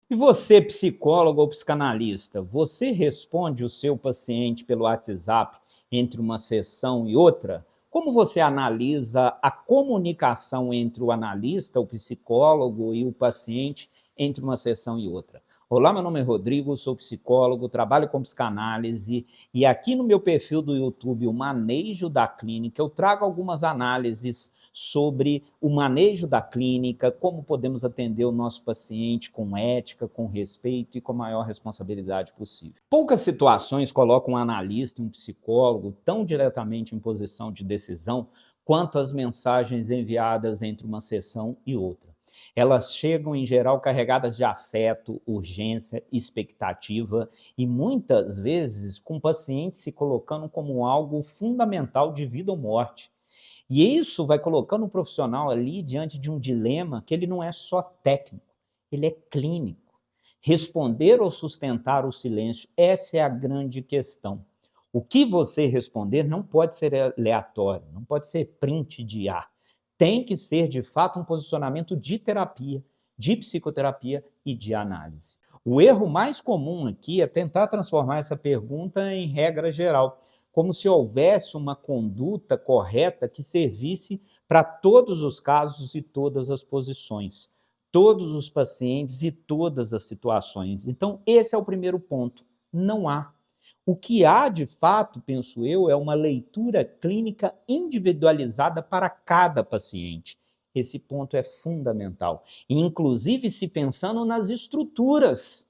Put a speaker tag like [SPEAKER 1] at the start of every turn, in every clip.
[SPEAKER 1] E você, psicólogo ou psicanalista, você responde o seu paciente pelo WhatsApp entre uma sessão e outra? Como você analisa a comunicação entre o analista, o psicólogo e o paciente entre uma sessão e outra? Olá, meu nome é Rodrigo, sou psicólogo, trabalho com psicanálise e aqui no meu perfil do YouTube, o Manejo da Clínica, eu trago algumas análises sobre o manejo da clínica, como podemos atender o nosso paciente com ética, com respeito e com a maior responsabilidade possível. Poucas situações colocam um analista, um psicólogo, tão diretamente em posição de decisão quanto as mensagens enviadas entre uma sessão e outra. Elas chegam, em geral, carregadas de afeto, urgência, expectativa e, muitas vezes, com o paciente se colocando como algo fundamental de vida ou morte. E isso vai colocando o profissional ali diante de um dilema que ele não é só técnico, ele é clínico. Responder ou sustentar o silêncio, essa é a grande questão. O que você responder não pode ser aleatório, não pode ser print de IA. Tem que ser, de fato, um posicionamento de terapia, de psicoterapia e de análise. O erro mais comum aqui é tentar transformar essa pergunta em regra geral, como se houvesse uma conduta correta que servisse para todos os casos e todas as posições, todos os pacientes e todas as situações. Então, esse é o primeiro ponto. Não há. O que há, de fato, penso eu, é uma leitura clínica individualizada para cada paciente. Esse ponto é fundamental. E, inclusive, se pensando nas estruturas.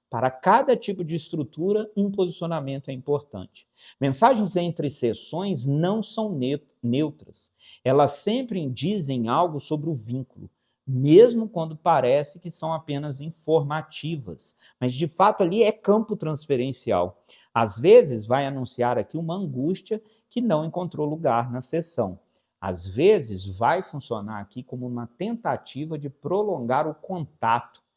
[SPEAKER 1] Para cada tipo de estrutura, um posicionamento é importante. Mensagens entre sessões não são neutras. Elas sempre dizem algo sobre o vínculo, mesmo quando parece que são apenas informativas. Mas, de fato, ali é campo transferencial. Às vezes, vai anunciar aqui uma angústia que não encontrou lugar na sessão. Às vezes, vai funcionar aqui como uma tentativa de prolongar o contato.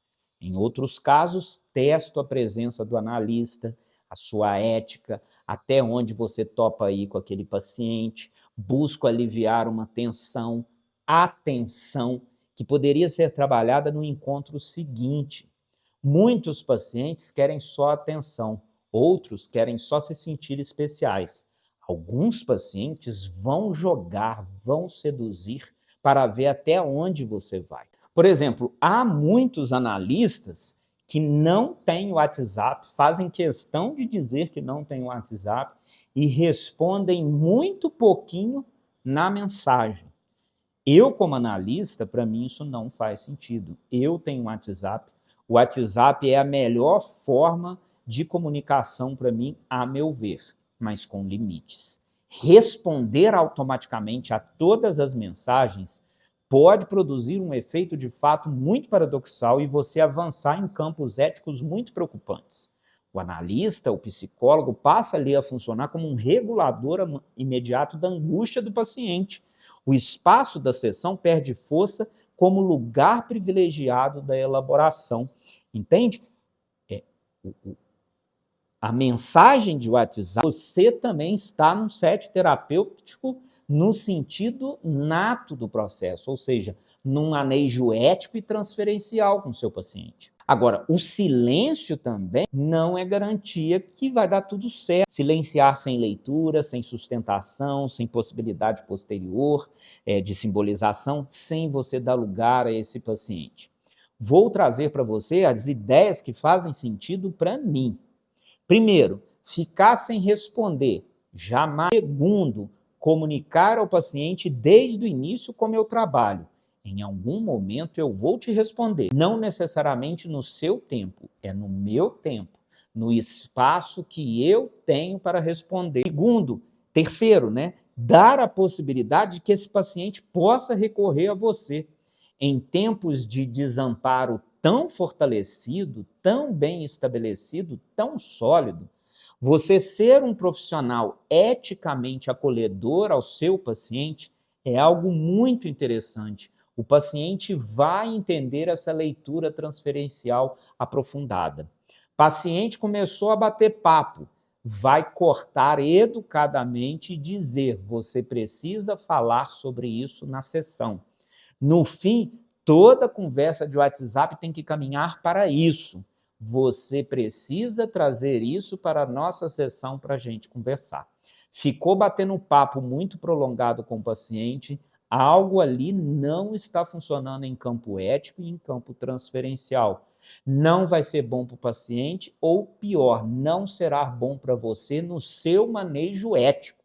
[SPEAKER 1] Em outros casos, testo a presença do analista, a sua ética, até onde você topa ir com aquele paciente, busco aliviar uma tensão, atenção, que poderia ser trabalhada no encontro seguinte. Muitos pacientes querem só atenção, outros querem só se sentir especiais. Alguns pacientes vão jogar, vão seduzir para ver até onde você vai. Por exemplo, há muitos analistas que não têm WhatsApp, fazem questão de dizer que não têm WhatsApp e respondem muito pouquinho na mensagem. Eu, como analista, para mim isso não faz sentido. Eu tenho WhatsApp. O WhatsApp é a melhor forma de comunicação para mim, a meu ver, mas com limites. Responder automaticamente a todas as mensagens pode produzir um efeito de fato muito paradoxal e você avançar em campos éticos muito preocupantes. O analista, o psicólogo, passa ali a funcionar como um regulador imediato da angústia do paciente. O espaço da sessão perde força como lugar privilegiado da elaboração. Entende? A mensagem de WhatsApp, você também está num set terapêutico no sentido nato do processo, ou seja, num manejo ético e transferencial com o seu paciente. Agora, o silêncio também não é garantia que vai dar tudo certo. Silenciar sem leitura, sem sustentação, sem possibilidade posterior de simbolização, sem você dar lugar a esse paciente. Vou trazer para você as ideias que fazem sentido para mim. Primeiro, ficar sem responder, jamais. Segundo, comunicar ao paciente desde o início como eu trabalho. Em algum momento eu vou te responder, não necessariamente no seu tempo, é no meu tempo, no espaço que eu tenho para responder. Terceiro, dar a possibilidade de que esse paciente possa recorrer a você. Em tempos de desamparo tão fortalecido, tão bem estabelecido, tão sólido, você ser um profissional eticamente acolhedor ao seu paciente é algo muito interessante. O paciente vai entender essa leitura transferencial aprofundada. Paciente começou a bater papo, vai cortar educadamente e dizer: você precisa falar sobre isso na sessão. No fim, Toda conversa de WhatsApp tem que caminhar para isso. Você precisa trazer isso para a nossa sessão para a gente conversar. Ficou batendo um papo muito prolongado com o paciente, algo ali não está funcionando em campo ético e em campo transferencial. Não vai ser bom para o paciente, ou pior, não será bom para você no seu manejo ético.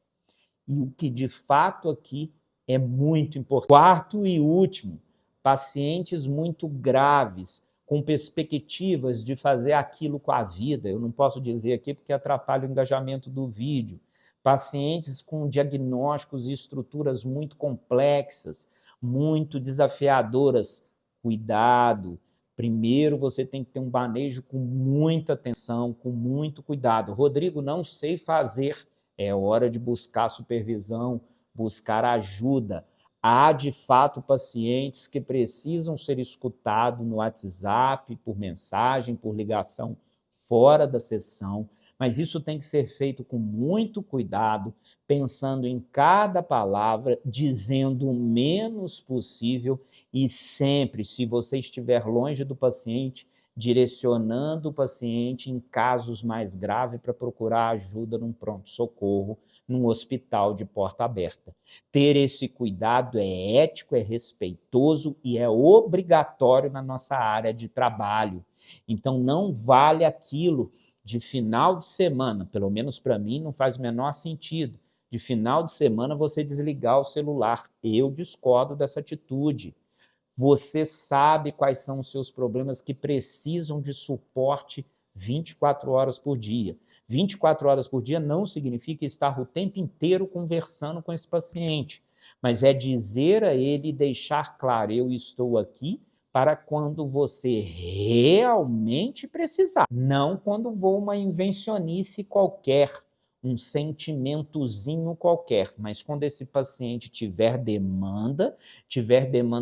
[SPEAKER 1] E o que de fato aqui é muito importante. Quarto e último, pacientes muito graves, com perspectivas de fazer aquilo com a vida. Eu não posso dizer aqui porque atrapalha o engajamento do vídeo. Pacientes com diagnósticos e estruturas muito complexas, muito desafiadoras. Cuidado. Primeiro, você tem que ter um manejo com muita atenção, com muito cuidado. Rodrigo, não sei fazer. É hora de buscar supervisão, buscar ajuda. Há, de fato, pacientes que precisam ser escutados no WhatsApp, por mensagem, por ligação, fora da sessão, mas isso tem que ser feito com muito cuidado, pensando em cada palavra, dizendo o menos possível e sempre, se você estiver longe do paciente, direcionando o paciente em casos mais graves para procurar ajuda num pronto-socorro, num hospital de porta aberta. Ter esse cuidado é ético, é respeitoso e é obrigatório na nossa área de trabalho. Então, não vale aquilo de final de semana, pelo menos para mim não faz o menor sentido, de final de semana você desligar o celular. Eu discordo dessa atitude. Você sabe quais são os seus problemas que precisam de suporte 24 horas por dia. 24 horas por dia não significa estar o tempo inteiro conversando com esse paciente, mas é dizer a ele e deixar claro, eu estou aqui para quando você realmente precisar, não quando for uma invencionice qualquer, um sentimentozinho qualquer, mas quando esse paciente tiver demanda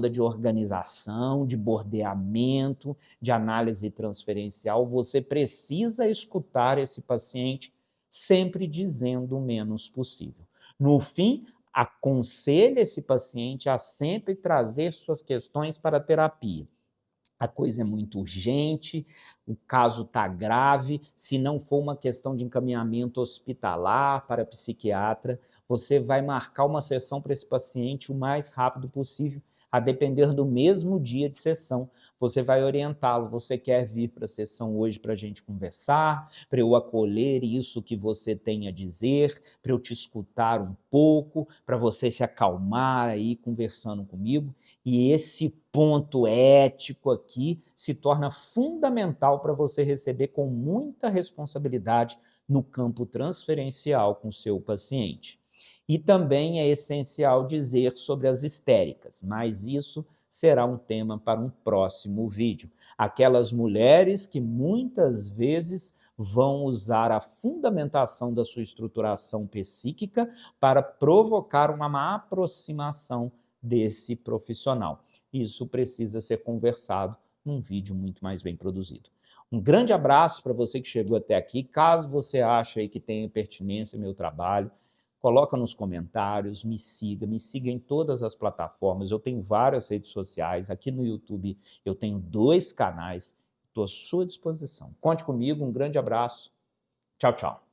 [SPEAKER 1] de organização, de bordeamento, de análise transferencial, você precisa escutar esse paciente sempre dizendo o menos possível. No fim, aconselhe esse paciente a sempre trazer suas questões para a terapia. A coisa é muito urgente, o caso está grave, se não for uma questão de encaminhamento hospitalar para psiquiatra, você vai marcar uma sessão para esse paciente o mais rápido possível, a depender do mesmo dia de sessão. Você vai orientá-lo, você quer vir para a sessão hoje para a gente conversar, para eu acolher isso que você tem a dizer, para eu te escutar um pouco, para você se acalmar aí conversando comigo. E esse ponto ético aqui se torna fundamental para você receber com muita responsabilidade no campo transferencial com o seu paciente. E também é essencial dizer sobre as histéricas, mas isso será um tema para um próximo vídeo. Aquelas mulheres que muitas vezes vão usar a fundamentação da sua estruturação psíquica para provocar uma má aproximação desse profissional. Isso precisa ser conversado num vídeo muito mais bem produzido. Um grande abraço para você que chegou até aqui. Caso você ache aí que tenha pertinência meu trabalho, coloca nos comentários, me siga em todas as plataformas. Eu tenho várias redes sociais, aqui no YouTube eu tenho 2 canais, estou à sua disposição. Conte comigo, um grande abraço. Tchau, tchau.